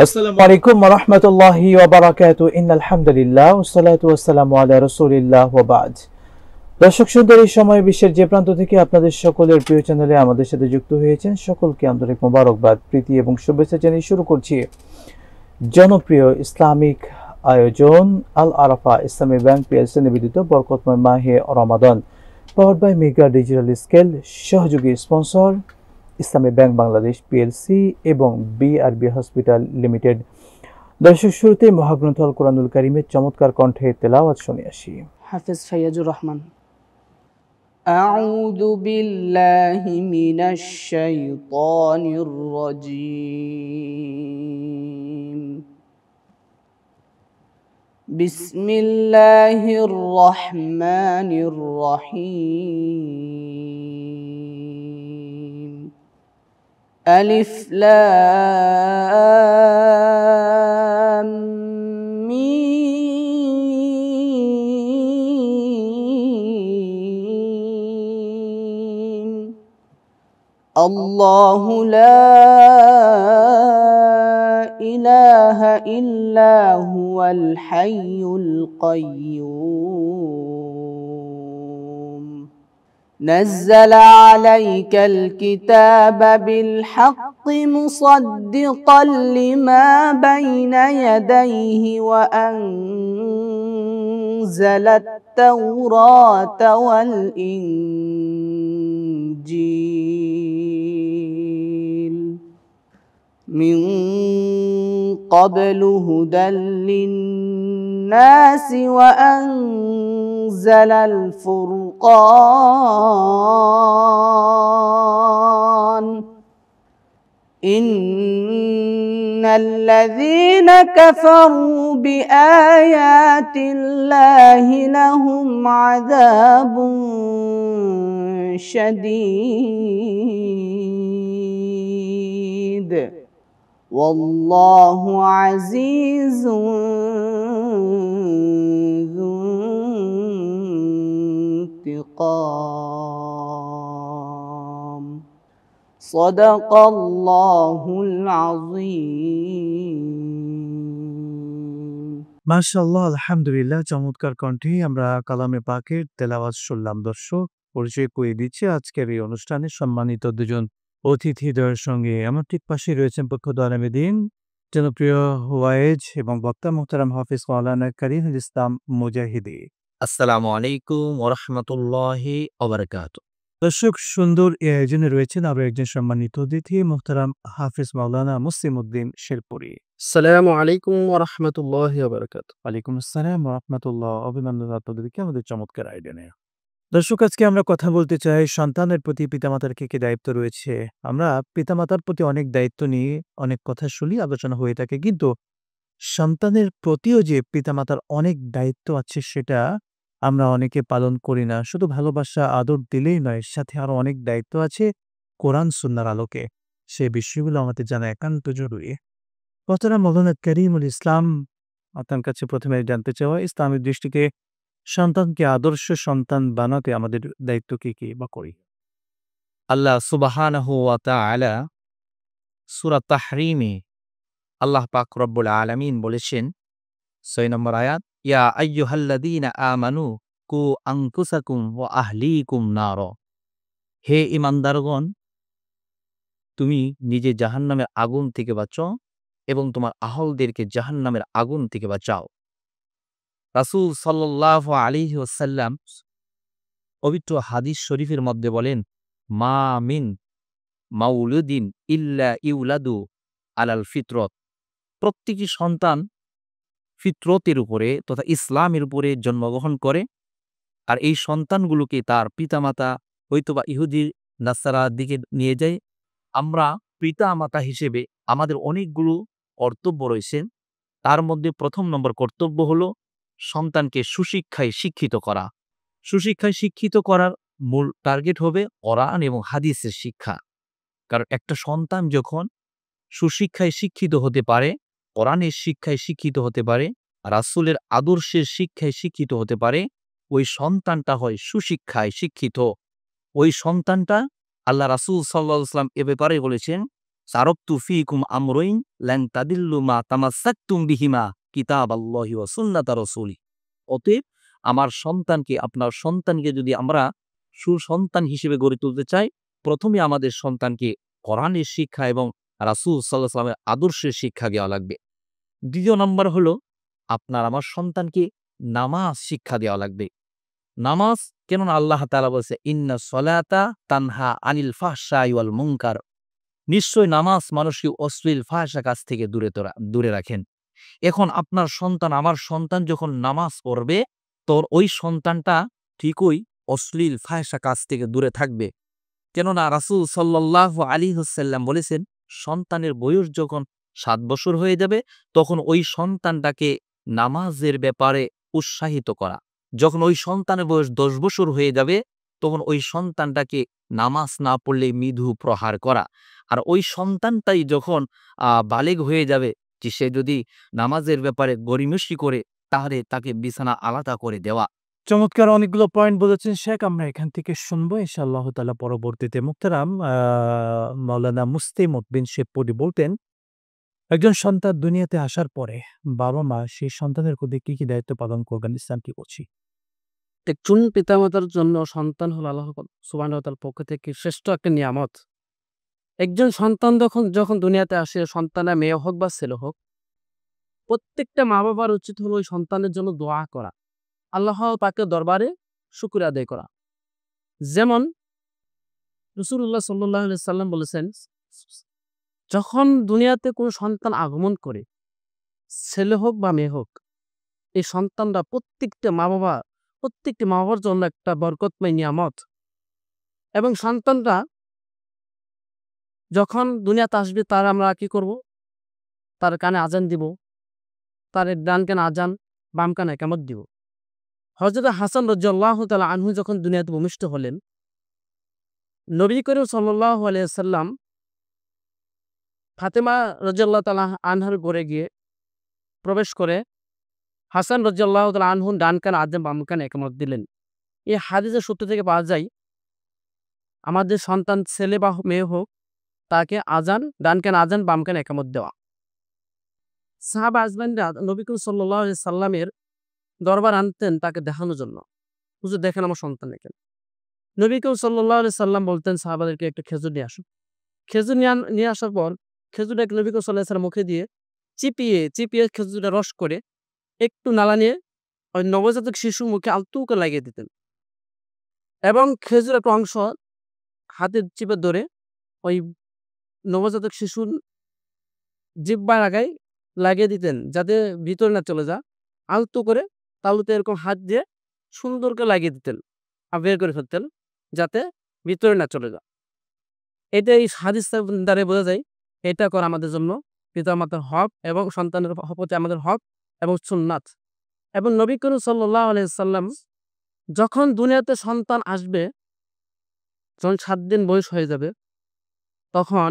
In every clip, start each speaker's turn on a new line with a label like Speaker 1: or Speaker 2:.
Speaker 1: আসসালামু আলাইকুম ওয়া রাহমাতুল্লাহি ওয়া বারাকাতুহু ইন্নাল হামদুলিল্লাহ ওয়াসসালাতু ওয়াসসালামু আলা রাসূলিল্লাহ ওয়া বা'দ। দর্শক সুন্দর এই সময় বিশ্বের যে প্রান্ত থেকে আপনাদের সকলের প্রিয় চ্যানেলে আমাদের সাথে যুক্ত হয়েছেন সকলকে আন্তরিক মোবারকবাদ, প্রীতি এবং শুভেচ্ছা জানিয়ে শুরু করছি জনপ্রিয় ইসলামিক আয়োজন আল আরাফা ইসলামী ব্যাংক পিএলসি নিবেদিত বরকতময় মাহে রমাদান, powered by mega digital scale, সহযোগী sponsor Islami bank Bangladesh PLC এবং বিআরবি হসপিটাল লিমিটেড। দর্শক শুরুতে মহাগ্রন্থ আল কোরআনুল কারীমের চমৎকার কণ্ঠে তেলাওয়াত শুনে আসি।
Speaker 2: হাফেজ ফাইয়াজুর রহমান। আউযু বিল্লাহি মিনাশ শাইতানির রাজীম। বিসমিল্লাহির রহমানির রহিম। আলিফ লাম মিম। আল্লাহু লা ইলাহা ইল্লা হুয়াল হাইয়ুল কাইয়্যুম। نزل عليك الكتاب بالحق مصدقا لما بين يديه وأنزل التوراة والإنجيل من قبل هدى للناس وأنزل الفرقان إن الذين كفروا بآيات الله لهم عذاب شديد والله عزيز ذو انتقام صدق الله العظيم।
Speaker 1: মাশাআল্লাহ, আলহামদুলিল্লাহ, চমৎকার কণ্ঠে আমরা কালামে পাকের তেলাওয়াত শুনলাম। দর্শক পরিচয় করিয়ে দিচ্ছি আজকের এই অনুষ্ঠানে সম্মানিত দুজন অতিথিদের সঙ্গে। আমার ঠিক পাশে রয়েছেন পক্ষদো আলমীদ্দিন, জনপ্রিয় ওয়াইজ এবং বক্তা মুহতারাম হাফিজ মাওলানা কারীমুল ইসলাম মুজাহিদি।
Speaker 3: আসসালামু আলাইকুম ওয়া রাহমাতুল্লাহি ওয়া বারাকাতুহু।
Speaker 1: দর্শক সুন্দর এই আয়োজনে রয়েছেন আরো একজন সম্মানিত অতিথি মুহতারাম হাফিজ মাওলানা মুসলিম উদ্দিন শেরপুরী।
Speaker 4: আসসালামু আলাইকুম ওয়া রাহমাতুল্লাহি ওয়া বারাকাতুহু।
Speaker 1: ওয়ালাইকুম আসসালাম ওয়া রাহমাতুল্লাহ। অভিনন্দন আপনাদেরকে আমাদের চমৎকার আয়োজনে। দর্শক আজকে আমরা কথা বলতে চাই সন্তানের প্রতি পিতামাতার কি দায়িত্ব রয়েছে। আমরা পিতামাতার প্রতি অনেক দায়িত্ব নিয়ে অনেক কথা শুনি, আলোচনা হয়ে থাকে, কিন্তু সন্তানের প্রতিও যে পিতামাতার অনেক দায়িত্ব আছে সেটা আমরা অনেকে পালন করি না। শুধু ভালোবাসা আদর দিলেই নয়, সাথে আরো অনেক দায়িত্ব আছে কোরআন সুন্নাহর আলোকে। সেই বিষয়গুলো আমাদের জানা একান্ত জরুরি। মোহতারাম মাওলানা কারীমুল ইসলাম, আপনার কাছে প্রথমে জানতে চাওয়া, ইসলামের দৃষ্টিতে সন্তানকে আদর্শ সন্তান বানাতে আমাদের দায়িত্ব কি বা করি?
Speaker 3: আল্লাহ সুবহানাহু ওয়া তাআলা সূরা তাহরীমে আল্লাহ পাক রব্বুল আলামিন বলেছেন ৬ নম্বর আয়াত, ইয়া আইয়ুহাল্লাযীনা আমানু কু আনফুসাকুম ওয়া আহলিকুম নার। হে ঈমানদারগণ, তুমি নিজে জাহান্নামের আগুন থেকে বাঁচো এবং তোমার আহলদেরকে জাহান্নামের আগুন থেকে বাঁচাও। রাসূল সাল্লাল্লাহু আলাইহি ওয়াসাল্লাম পবিত্র হাদিস শরীফের মধ্যে বলেন, মা মিন মাউলুদিন ইল্লা ইউলাদু আলাল ফিতরত। প্রত্যেকটি সন্তান ফিতরতের উপরে তথা ইসলামের উপরে জন্মগ্রহণ করে, আর এই সন্তানগুলোকে তার পিতামাতা হয়তোবা ইহুদি নাসারার দিকে নিয়ে যায়। আমরা পিতামাতা হিসেবে আমাদের অনেকগুলো কর্তব্য রয়েছে। তার মধ্যে প্রথম নম্বর কর্তব্য হলো সন্তানকে সুশিক্ষায় শিক্ষিত করা। সুশিক্ষায় শিক্ষিত করার মূল টার্গেট হবে কোরআন এবং হাদিসের শিক্ষা। কারণ একটা সন্তান যখন সুশিক্ষায় শিক্ষিত হতে পারে, কোরআনের শিক্ষায় শিক্ষিত হতে পারে, রাসূলের আদর্শের শিক্ষায় শিক্ষিত হতে পারে, ওই সন্তানটা হয় সুশিক্ষায় শিক্ষিত। ওই সন্তানটা আল্লাহ রাসূল সাল্লাল্লাহু আলাইহি ওয়াসাল্লাম এ ব্যাপারে বলেছেন, সারাকতু ফীকুম আমরাইন লান তাদিল্লু মা তামাসসাকতুম বিহিমা কিতাবাল্লাহি ওয়া সুন্নাতা রাসূলি। অতএব আমার সন্তানকে, আপনার সন্তানকে যদি আমরা সুসন্তান হিসেবে গড়ে তুলতে চাই, প্রথমে আমাদের সন্তানকে কোরআনের শিক্ষা এবং রাসূল সাল্লাল্লাহু আলাইহি ওয়াসাল্লামের আদর্শের শিক্ষা দেওয়া লাগবে। দ্বিতীয় নম্বর হলো আপনার আমার সন্তানকে নামাজ শিক্ষা দেওয়া লাগবে। নামাজ, কেননা আল্লাহ তাআলা বলেছে ইন্না সলাতা তানহা আনিল ফাহশাই ওয়াল মুনকার, নিশ্চয় নামাজ মানুষকে অশ্লীল ফাহশা কাজ থেকে দূরে রাখেন। এখন আপনার সন্তান, আমার সন্তান যখন নামাজ পড়বে, তোর ওই সন্তানটা ঠিকই অশ্লীল ফাহশা কাজ থেকে দূরে থাকবে। কেননা রাসূল সাল্লাল্লাহু আলাইহি ওয়াসাল্লাম বলেছেন, সন্তানের বয়স যখন 7 বছর হয়ে যাবে তখন ওই সন্তানটাকে নামাজের ব্যাপারে উৎসাহিত করা। যখন ওই সন্তানের বয়স 10 বছর হয়ে যাবে তখন ওই সন্তানটাকে নামাজ না পড়লে মৃদু প্রহার করা। আর ওই সন্তানটাই যখন বালেগ হয়ে যাবে, যে সে যদি নামাজের ব্যাপারে গড়িমসি করে, তাহলে তাকে বিছানা আলাদা করে দেওয়া।
Speaker 1: চমৎকার অনেকগুলো পয়েন্ট বলেছেন শেখ। আমরা এখান থেকে শুনবো ইনশাআল্লাহ তাআলা পরবর্তীতে। মুহতারাম মাওলানা মুস্তাইমুদ বিন শেবপুরী বলতেন, একজন সন্তান দুনিয়াতে আসার পরে বাবা-মা সেই সন্তানের প্রতি কি দায়িত্ব পালন করবেন, ইসলাম কি বলছে?
Speaker 4: একজন পিতামাতার জন্য সন্তান হলো আল্লাহ সুবহানাহু ওয়া তাআলার পক্ষ থেকে শ্রেষ্ঠ একটা নিয়ামত। একজন সন্তান যখন দুনিয়াতে আসে, সন্তানের মেয়ে হোক বা ছেলে হোক, প্রত্যেকটা মা-বাবার উচিত হলো ওই সন্তানের জন্য দোয়া করা, আল্লাহ পাকের দরবারে শুকর আদায় করা। যেমন রাসূলুল্লাহ সাল্লাল্লাহু আলাইহি সাল্লাম বলেছেন, যখন দুনিয়াতে কোনো সন্তান আগমন করে, ছেলে হোক বা মেয়ে হোক, এই সন্তানরা প্রত্যেকটা মা-বাবার জন্য একটা বরকতময় নিয়ামত। এবং সন্তানরা যখন দুনিয়াতে আসবে, তার আমরা কি করব? তার কানে আজান দিব, তার ডান কানে আজান, বাম কানে ইকামত দিব। হযরত হাসান রাদিয়াল্লাহু তাআলা আনহু যখন দুনিয়াতে ভূমিষ্ঠ হলেন, নবী করিম সাল্লাল্লাহু আলাইহি ওয়াসাল্লাম ফাতেমা রাদিয়াল্লাহু তাআলা আনহার ঘরে গিয়ে প্রবেশ করে হাসান রাদিয়াল্লাহু তাআলা আনহু ডান কানে আজান, বাম কানে ইকামত দিলেন। এই হাদিসের সূত্র থেকে পাওয়া যায়, আমাদের সন্তান ছেলে বা মেয়ে হোক, তাকে আজান, ডান কানে আজান, বাম কানে ইকামত দেওয়া। সাহাবা আজমাইনরা নবী করিম সাল্লাল্লাহু আলাইহি সাল্লামের দরবার আনতেন তাকে দেখানোর জন্য, হুজুর দেখেন আমার সন্তান দেখেন। নবী করিম সাল্লাল্লাহু আলাইহি সাল্লাম বলতেন সাহাবাদেরকে, একটা খেজুর নিয়ে আসো। খেজুর নিয়ে আসার পর খেজুরটাকে নবী করিম সাল্লাল্লাহু আলাইহি সাল্লাম মুখে দিয়ে চিপিয়ে খেজুরটা রস করে একটু নালা নিয়ে ওই নবজাতক শিশুর মুখে আলতু করে লাগিয়ে দিতেন। এবং খেজুর একটা অংশ হাতে চিপে ধরে ওই নবজাতক শিশুর জিহ্বার আগায় লাগিয়ে দিতেন, যাতে ভিতরে না চলে যায়। আলতু করে তালুতে এরকম হাত দিয়ে সুন্দর করে লাগিয়ে দিতেন আর বের করে ফেলতেন, যাতে ভিতরে না চলে যায়। এটা এই হাদিস দ্বারা বোঝা যায়, এটা করা আমাদের জন্য পিতামাতার হক এবং সন্তানের প্রতি আমাদের হক এবং সুন্নাত। এবং নবী করিম সাল্লাল্লাহু আলাইহি সাল্লাম যখন দুনিয়াতে সন্তান আসবে, যখন 7 দিন বয়স হয়ে যাবে, তখন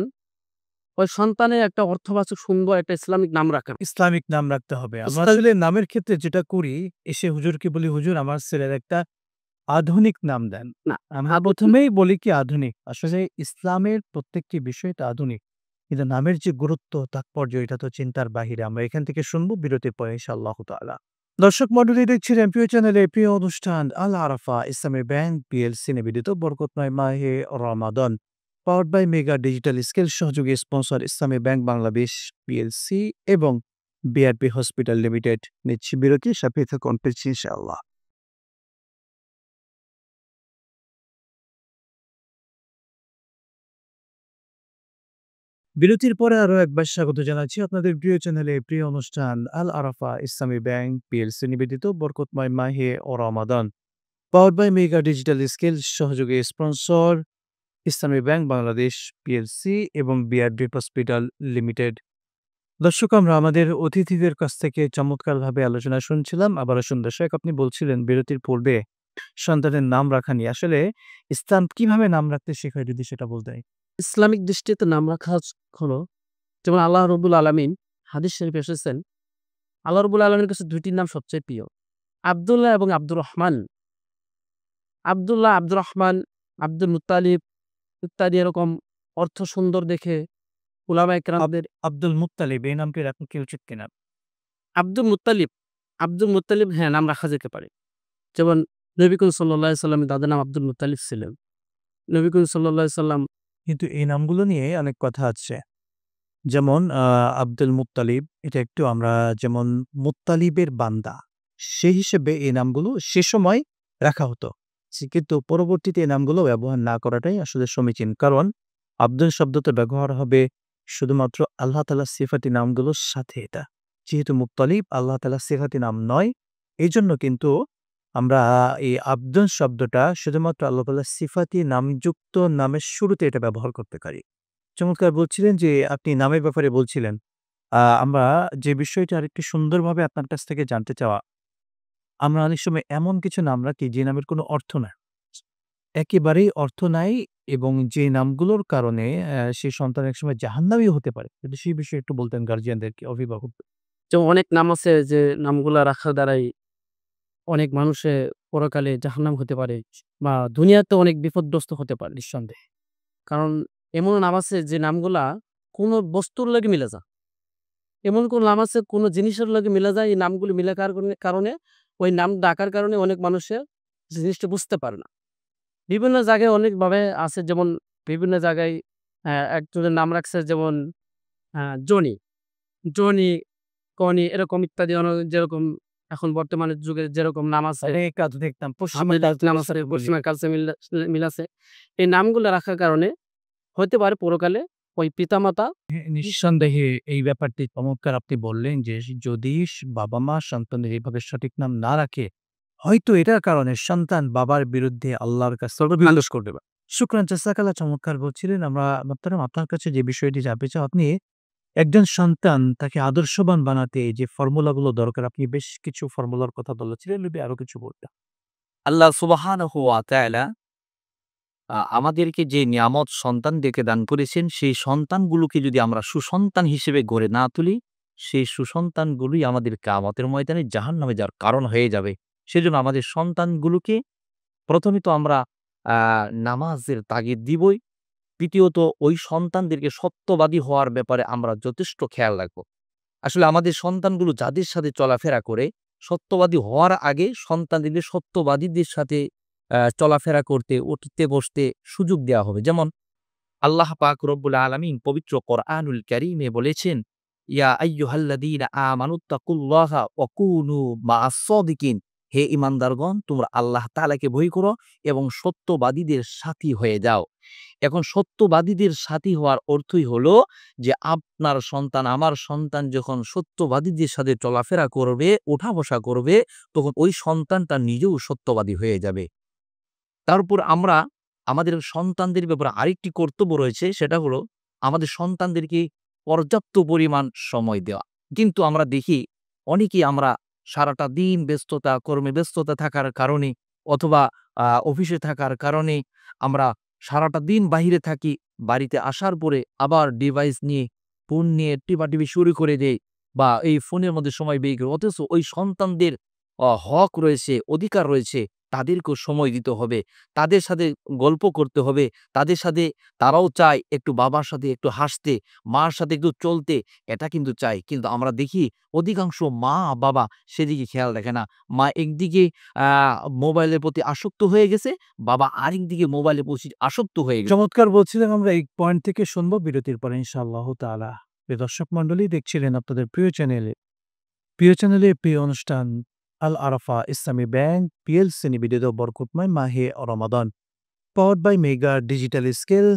Speaker 4: ওই সন্তানের একটা অর্থবাচক সুন্দর একটা ইসলামিক নাম রাখেন।
Speaker 1: ইসলামিক নাম রাখতে হবে। আমরা
Speaker 4: ইসলাম-
Speaker 1: আসলে নামের ক্ষেত্রে যেটা করি, এসে হুজুরকে বলি, হুজুর আমার ছেলের একটা আধুনিক নাম দেন।
Speaker 4: না,
Speaker 1: আমরা প্রথমেই বলি কি আধুনিক। আসলে ইসলামের প্রত্যেকটি বিষয়টা আধুনিক। কিন্তু নামের যে গুরুত্ব, তাৎপর্য, এটা তো চিন্তার বাহিরে। আমরা এখান থেকে শুনবো বিরতির পরে ইনশাআল্লাহু তাআলা। দর্শক মণ্ডলী, দেখছেন এমপিও চ্যানেলে প্রিয় অনুষ্ঠান আল আরাফা ইসলামী ব্যাংক পিএলসি নিবেদিত বরকতময় মাহে রমাদান, powered by mega digital scale সহযোগী sponsor Islami bank Bangladesh PLC এবং বিআরপি হসপিটাল লিমিটেড। নিচ্ছি বিরতি, সাথে থাকুন ইনশাআল্লাহ। বিরতির পরে আরো একবার স্বাগত জানাচ্ছি আপনাদের প্রিয় চ্যানেলে প্রিয় অনুষ্ঠান আল আরাফা ইসলামী ব্যাংক পিএলসি নিবেদিত বরকতময় মাহে ও রমাদান, powered by mega digital scale সহযোগী sponsor Islami bank Bangladesh PLC এবং বিআরডি হসপিটাল লিমিটেড। দর্শক, আমরা আমাদের অতিথিদের কাছ থেকে চমৎকারভাবে আলোচনা শুনছিলাম। আবারও শুনতে শেখ, আপনি বলছিলেন বিরতির পূর্বে সন্তানের নাম রাখা নিয়ে। আসলে ইসলাম কিভাবে নাম রাখতে শেখায়, যদি সেটা বলতেন।
Speaker 4: ইসলামিক দৃষ্টিতে নাম রাখা হলো, যেমন আল্লাহ রব্বুল আলামিন হাদিস শরীফে এসেছেন, আল্লাহ রব্বুল আলামিনের কাছে 2টি নাম সবচেয়ে প্রিয়, আব্দুল্লাহ এবং আব্দুর রহমান। আব্দুল্লাহ, আব্দুর রহমান, আব্দুল মুত্তালিব ইত্যাদি এরকম অর্থ সুন্দর দেখে উলামায়ে কেরামদের
Speaker 1: আব্দুল মুত্তালিব এই নামটি রাখা কি উচিত কিনা?
Speaker 4: আব্দুল মুত্তালিব, হ্যাঁ, নাম রাখা যেতে পারে। যেমন নবী করিম সাল্লাল্লাহু আলাইহি সাল্লামের দাদার নাম আব্দুল মুত্তালিব ছিলেন। নবী করিম সাল্লাল্লাহু আলাইহি সাল্লাম
Speaker 1: কিন্তু এই নামগুলো নিয়ে অনেক কথা আছে। যেমন আব্দুল মুত্তালিব এটা একটু আমরা যেমন মুত্তালিবের বান্দা, সেই হিসেবে এই নামগুলো সে সময় রাখা হতো। কিন্তু পরবর্তীতে এই নামগুলো ব্যবহার না করাটাই আসলে সমীচীন। কারণ আব্দুল শব্দটা ব্যবহার হবে শুধুমাত্র আল্লাহ তাআলার সিফাতি নামগুলোর সাথে এটা। যেহেতু মুত্তালিব আল্লাহ তাআলার সিফাতি নাম নয়, এইজন্য কিন্তু আমরা এই আব্দুল শব্দটা শুধুমাত্র আল্লাহ তাআলার সিফাতি নামযুক্ত নামের শুরুতে এটা ব্যবহার করতে পারি। চমৎকার বলছিলেন যে আপনি নামের ব্যাপারে বলছিলেন। আমরা যে বিষয়টা আরেকটু সুন্দরভাবে আপনার কাছ থেকে জানতে চাওয়া, আমরা অনেক সময় এমন কিছু নাম রাখি যে নামের কোনো অর্থ নাই। একেবারেই অর্থ নাই এবং যে নামগুলোর কারণে সেই সন্তান একসময় জাহান্নামীও হতে পারে। যদি সেই বিষয়ে একটু বলতেন গার্ডিয়ানদেরকে, অভিভাবক।
Speaker 4: যেমন অনেক নাম আছে যে নামগুলা রাখার দ্বারাই অনেক মানুষে পরকালে জাহান্নাম হতে পারে বা দুনিয়াতে অনেক বিপদগ্রস্ত হতে পারে নিঃসন্দেহে। কারণ এমন নাম আছে যে নামগুলা কোনো বস্তুর লগে মিলে যায়। এমন কোন নাম আছে কোন জিনিসের লগে মিলে যায়। এই নামগুলো মিলে কারণে ওই নাম ডাকার কারণে অনেক মানুষের জিনিসটা বুঝতে পারে না। বিভিন্ন জায়গায় অনেকভাবে আছে, যেমন বিভিন্ন জায়গায় একজনের নাম রাখছে যেমন জনি, জনি, কনি এরকম ইত্যাদি যেরকম এখন বর্তমানের যুগে যেরকম নাম আছে,
Speaker 1: অনেক আধুনিক নাম, পশ্চিমা
Speaker 4: আমাদের নাম আছে, পশ্চিমা কালচার মিল আছে। এই নামগুলো রাখার কারণে হতে পারে পরকালে ওই পিতামাতা
Speaker 1: নিঃসন্দেহে এই ব্যাপারটি চমৎকার আপনি বললেন যে যদি বাবা-মা সন্তানের এভাবে সঠিক নাম না রাখে, হয়তো এটার কারণে সন্তান বাবার বিরুদ্ধে আল্লাহর কাছে নালিশ করতে পারে। শুকরান জাযাকাল্লাহ, চমৎকার বলছিলেন। আমরা মোহতারাম আপনার কাছে যে বিষয়টি জানতে চাই, আপনি একজন সন্তান তাকে আদর্শবান বানাতে যে ফর্মুলাগুলো দরকার, আপনি বেশ কিছু ফর্মুলার কথা বলেছিলেন, যদি আরো কিছু বলতেন।
Speaker 3: আল্লাহ সুবহানাহু ওয়া তাআলা আমাদেরকে যে নিয়ামত সন্তানদেরকে দান করেছেন, সেই সন্তানগুলোকে যদি আমরা সুসন্তান হিসেবে গড়ে না তুলি, সেই সুসন্তানগুলোই আমাদের কিয়ামতের ময়দানে জাহান্নামে যাওয়ার কারণ হয়ে যাবে। সেজন্য আমাদের সন্তানগুলোকে প্রথমে তো আমরা আ নামাজের তাগিদ দিবই। দ্বিতীয়ত ওই সন্তানদেরকে সত্যবাদী হওয়ার ব্যাপারে আমরা যথেষ্ট খেয়াল রাখবো। আসলে আমাদের সন্তানগুলো যাদের সাথে চলাফেরা করে, সত্যবাদী হওয়ার আগে সন্তানদেরকে সত্যবাদীদের সাথে চলাফেরা করতে, উঠতে বসতে সুযোগ দেওয়া হবে। যেমন আল্লাহ পাক রব্বুল আলামিন পবিত্র কোরআনুল কারীমে বলেছেন, ইয়া আইয়ুহাল্লাযীনা আমানুত্তাকুল্লাহা ওয়া কুনু মাআস সাদিকিন। হে ঈমানদারগণ, তোমরা আল্লাহ তাআলাকে ভয় করো এবং সত্যবাদীদের সাথী হয়ে যাও। এখন সত্যবাদীদের সাথী হওয়ার অর্থই হলো যে আপনার সন্তান, আমার সন্তান যখন সত্যবাদীদের সাথে চলাফেরা করবে, ওঠা-বসা করবে, তখন ওই সন্তানটা নিজেও সত্যবাদী হয়ে যাবে। তার উপর আমরা আমাদের সন্তানদের ব্যাপারে আরেকটি কর্তব্য রয়েছে, সেটা হলো আমাদের সন্তানদেরকে পর্যাপ্ত পরিমাণ সময় দেওয়া। কিন্তু আমরা দেখি অনেকেই আমরা সারাটা দিন ব্যস্ততা, কর্মে ব্যস্ততা থাকার কারণে অথবা অফিসে থাকার কারণে আমরা সারাটা দিন বাহিরে থাকি। বাড়িতে আসার পরে আবার ডিভাইস নিয়ে, ফোন নিয়ে টিপাটিপি শুরু করে দেই বা এই ফোনের মধ্যে সময় ব্যয় করি। অথচ ওই সন্তানদের হক রয়েছে, অধিকার রয়েছে, তাদেরকেও সময় দিতে হবে। তাদের সাথে গল্প করতে হবে। তাদের সাথে তারাও চায় একটু বাবার সাথে একটু হাসতে, মার সাথে একটু চলতে, এটা কিন্তু চায়। কিন্তু আমরা দেখি অধিকাংশ মা-বাবা সেদিকে খেয়াল রাখে না। মা একদিকে আ মোবাইলের প্রতি আসক্ত হয়ে গেছে, বাবা আরেকদিকে মোবাইলের প্রতি আসক্ত হয়ে গেছে।
Speaker 1: চমৎকার বলছিলেন। আমরা এই পয়েন্ট থেকে শুনবো বিরতির পরে ইনশাআল্লাহ তাআলা। প্রিয় দর্শক মণ্ডলী, দেখছিলেন আপনাদের প্রিয় চ্যানেলে প্রিয় অনুষ্ঠান আল আরাফা ইসলামী ব্যাংক পিএলসি নিবেদিত বরকতময় মাহে রমাদান, powered by mega digital scale,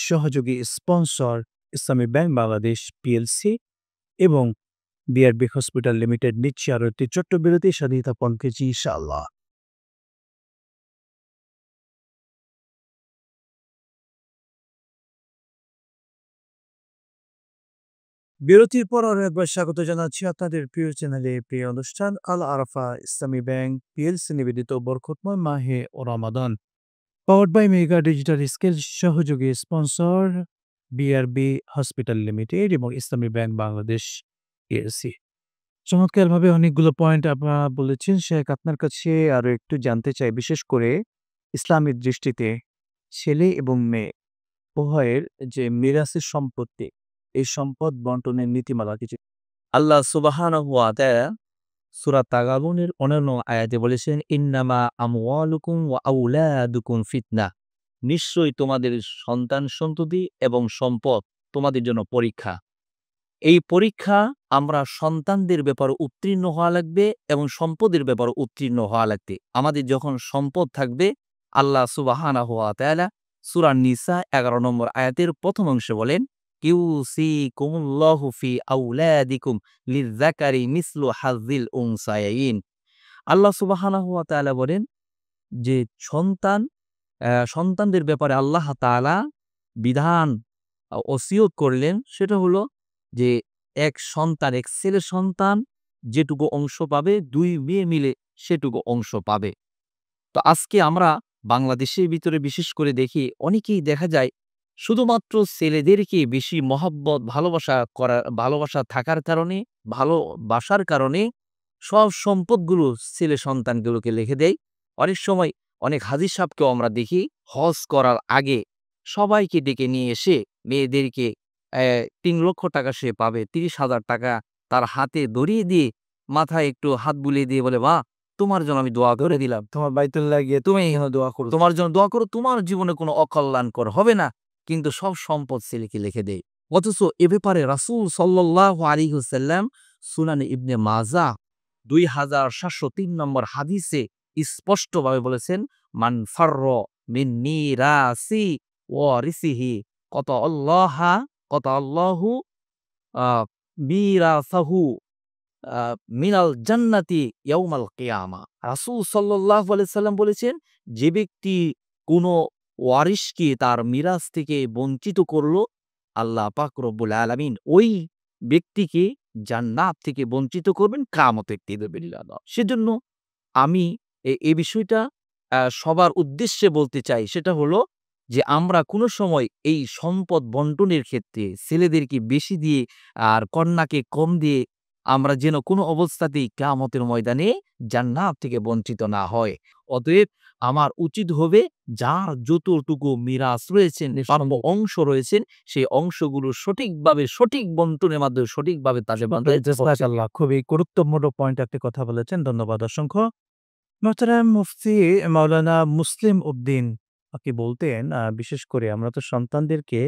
Speaker 1: সহযোগী sponsor Islami bank Bangladesh PLC এবং বিআরবি হসপিটাল লিমিটেড। নিচ্ছে আরো একটি ছোট্ট বিরতি, স্বাধীনতা পনকেজি ইনশাআল্লাহ। বিরতির পর আরো একবার স্বাগত জানাচ্ছি আপনাদের প্রিয় চ্যানেলে প্রিয় অনুষ্ঠান আল আরাফা ইসলামী ব্যাংক পিএলসি নিবেদিত বরকতময় মাহে রমাদান, powered by mega digital scale, সহযোগী স্পন্সর বিআরবি হসপিটাল লিমিটেড এবং ইসলামী ব্যাংক বাংলাদেশ পিএলসি। চমৎকারভাবে অনেকগুলো পয়েন্ট আপনারা বলেছেন। শেখ, আপনার কাছে আরো একটু জানতে চাই, বিশেষ করে ইসলামের দৃষ্টিতে ছেলে এবং মেয়ে উভয়ের যে মিরাসের সম্পত্তি, এই সম্পদ বন্টনের নীতিমালা কিছু।
Speaker 3: আল্লাহ সুবহানাহু ওয়া তাআলা সূরা তাগাবুনের ১৫ আয়াতে বলেছেন, ইন্নামা আমওয়ালুকুম ওয়া আওলাদুকুম ফিতনাহ। নিশ্চয়ই তোমাদের সন্তান-সন্ততি এবং সম্পদ তোমাদের জন্য পরীক্ষা। এই পরীক্ষা আমরা সন্তানদের ব্যাপারে উত্তীর্ণ হওয়া লাগবে এবং সম্পদের ব্যাপারে উত্তীর্ণ হওয়া লাগবে। আমাদের যখন সম্পদ থাকবে, আল্লাহ সুবহানাহু ওয়া তাআলা সূরা নিসা ১১ নম্বর আয়াতের প্রথম অংশে বলেন, ইউসিকুমুল্লাহু ফি আওলাদিকুম লিযযাকারি মিসলু হাযযিল উনসায়াইন। আল্লাহ সুবহানাহু ওয়া তাআলা বলেন যে সন্তানদের ব্যাপারে আল্লাহ তাআলা বিধান ওসিয়ত করলেন, সেটা হলো যে এক ছেলে সন্তান যেটুকু অংশ পাবে ২ মেয়ে মিলে সেটুকু অংশ পাবে। তো আজকে আমরা বাংলাদেশের ভিতরে বিশেষ করে দেখি অনেকেই দেখা যায় শুধুমাত্র ছেলেদেরকে বেশি মহব্বত ভালোবাসা থাকার কারণে, ভালোবাসার কারণে সব সম্পদগুলো ছেলে সন্তানগুলোকে লিখে দেয়। অনেক সময় অনেক হাজী সাহেবকেও আমরা দেখি হজ করার আগে সবাইকে ডেকে নিয়ে এসে মেয়েদেরকে ৩ লক্ষ টাকা সে পাবে, ৩০,০০০ টাকা তার হাতে ধরিয়ে দিয়ে মাথায় একটু হাত বুলিয়ে দিয়ে বলে, মা তোমার জন্য আমি দোয়া করে দিলাম,
Speaker 1: তোমার বাইতুল্লাহ গিয়ে
Speaker 3: তুমি
Speaker 1: এখানে দোয়া করো।
Speaker 3: তোমার জন্য দোয়া করো, তোমার জীবনে কোনো অকল্যাণকর হবে না। কিন্তু সব সম্পদ ছেলেকে লিখে দেয়। অথচ এ ব্যাপারে রাসূল সাল্লাল্লাহু আলাইহি ওয়াসাল্লাম সুনানে ইবনে মাজাহ ২৭০৩ নম্বর হাদিসে স্পষ্টভাবে বলেছেন, মান ফারর মিন মিরাসি ওয়ারিসিহি আল্লাহু মিরাসাহু মিনাল জান্নাতি ইয়াউমাল কিয়ামা। রাসূল সাল্লাল্লাহু আলাইহি সাল্লাম বলেছেন, যে ব্যক্তি কোনো ওয়ারিসকে তার মিরাস থেকে বঞ্চিত করলো, আল্লাহ পাক রব্বুল আলামিন ওই ব্যক্তিকে জান্নাত থেকে বঞ্চিত করবেন কিয়ামতের দিন। সেজন্য আমি এই বিষয়টা সবার উদ্দেশ্যে বলতে চাই, সেটা হলো যে আমরা কোনো সময় এই সম্পদ বন্টনের ক্ষেত্রে ছেলেদেরকে বেশি দিয়ে আর কন্যাকে কম দিয়ে আমরা যেন কোনো অবস্থাতেই কিয়ামতের ময়দানে জান্নাত থেকে বঞ্চিত না হয়। অতএব আমার উচিত হবে যার যতটুকু মিরাস রয়েছেন, অংশ রয়েছেন, সেই অংশগুলো সঠিকভাবে সঠিক বন্টনের মাধ্যমে সঠিকভাবে তাদের
Speaker 1: জাযাকাল্লাহ, খুবই গুরুত্বপূর্ণ পয়েন্ট একটি কথা বলেছেন। ধন্যবাদ অসংখ্য। মোহতারাম মুফতি মাওলানা মুসলিম উদ্দিন আপনি বলতেন, বিশেষ করে আমরা তো সন্তানদেরকে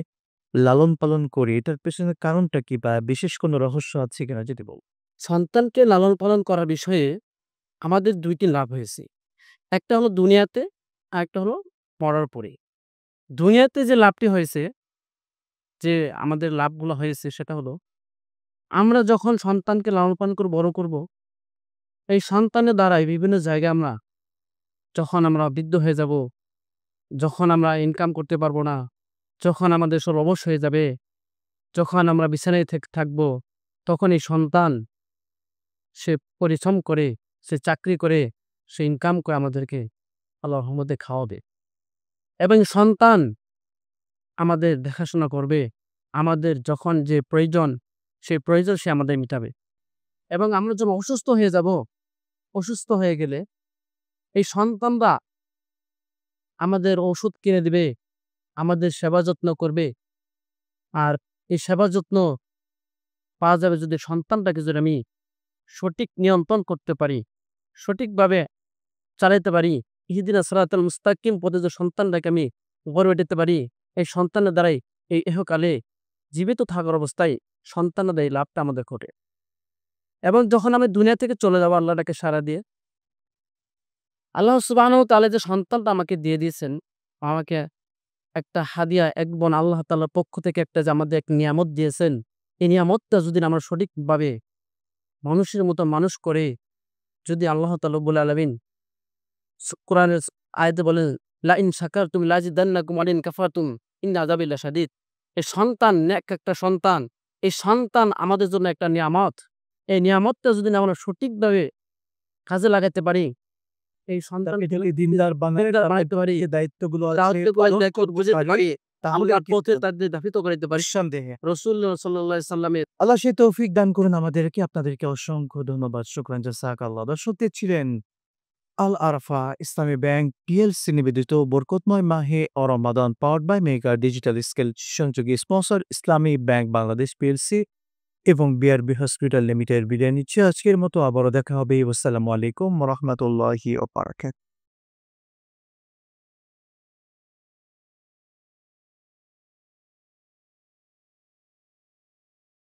Speaker 1: লালন পালন করি, এটার পেছনে কারণটা কি বা বিশেষ কোনো রহস্য আছে কিনা যদি বল।
Speaker 4: সন্তানকে লালন পালন করার বিষয়ে আমাদের ২ টি লাভ হয়েছে। একটা হলো দুনিয়াতে, আরেকটা হলো মরার পরে। দুনিয়াতে যে লাভটি হয়েছে, যে আমাদের লাভগুলো হয়েছে সেটা হলো, আমরা যখন সন্তানকে লালন পালন করে বড় করব, এই সন্তানের দ্বারাই বিভিন্ন জায়গায় যখন আমরা বৃদ্ধ হয়ে যাব, যখন আমরা ইনকাম করতে পারবো না, যখন আমাদের সব অবশ হয়ে যাবে, যখন আমরা বিছানায় থাকবো, তখন এই সন্তান সে পরিশ্রম করে, সে চাকরি করে, সে ইনকাম করে আমাদেরকে আল্লাহর রহমতে খাওয়াবে। এবং সন্তান আমাদের দেখাশোনা করবে। আমাদের যখন যে প্রয়োজন, সেই প্রয়োজন সে আমাদের মিটাবে। এবং আমরা যখন অসুস্থ হয়ে যাব, অসুস্থ হয়ে গেলে এই সন্তানরা আমাদের ওষুধ কিনে দিবে, আমাদের সেবা যত্ন করবে। আর এই সেবা যত্ন পাওয়া যাবে যদি সন্তানটাকে যদি আমি সঠিক নিয়ন্ত্রণ করতে পারি, সঠিকভাবে চালাইতে পারি, ইহদিনাস সিরাতাল মুস্তাকিম পথে যে সন্তানটাকে আমি উপরে উঠাতে পারি, এই সন্তানের দ্বারাই এই ইহকালে জীবিত থাকার অবস্থায় সন্তানের দ্বারা এই লাভটা আমাদের ঘটে। এবং যখন আমি দুনিয়া থেকে চলে যাবো আল্লাহটাকে সাড়া দিয়ে, আল্লাহ সুবহানাহু ওয়া তাআলা যে সন্তানটা আমাকে দিয়ে দিয়েছেন, আমাকে একটা হাদিয়া, এক বোন আল্লাহ তাআলার পক্ষ থেকে একটা যে আমাদের এক নিয়ামত দিয়েছেন, এই নিয়ামতটা যদি আমরা সঠিকভাবে মানুষের মতো মানুষ করে, যদি আল্লাহ তাআলা রব্বুল আলামিন কোরআনের আয়াতে বলেন, লা ইন শাকারতুম লাযিদান্নাকুম ওয়া ইন কাফারতুম ইন্না আযাবি লাশাদীদ। এই সন্তান, নেক একটা সন্তান, এই সন্তান আমাদের জন্য একটা নিয়ামত। এই নিয়ামতটা যদি আমরা সঠিকভাবে কাজে লাগাতে পারি, এই সন্তানকে
Speaker 1: যদি দিনদার
Speaker 4: বানাইতে পারি,
Speaker 1: যে দায়িত্বগুলো আছে
Speaker 4: দায়িত্ব বুঝে পারি,
Speaker 1: তাহলে
Speaker 4: আমরা পথে তাদের দাফিত করাইতে পারি।
Speaker 1: নিঃসন্দেহে
Speaker 4: রাসূলুল্লাহ সাল্লাল্লাহু আলাইহি সাল্লামের
Speaker 1: আল্লাহ সেই তৌফিক দান করুন আমাদেরকে। আপনাদেরকে অসংখ্য ধন্যবাদ। শুকরান, জাযাকাল্লাহ। দর্শক ছিলেন আল আরাফা ইসলামী ব্যাংক পিএলসি নিবেদিত বরকতময় মাহে ও রমাদান powered by mega digital scale সংযোগী sponsor Islami bank Bangladesh PLC এবং বিআরবি হসপিটাল লিমিটেড বিদায় নিচ্ছে। আজকের মতো আবারও দেখা হবে। আসসালামু আলাইকুম ওয়া রাহমাতুল্লাহি ওয়া বারাকাতুহু।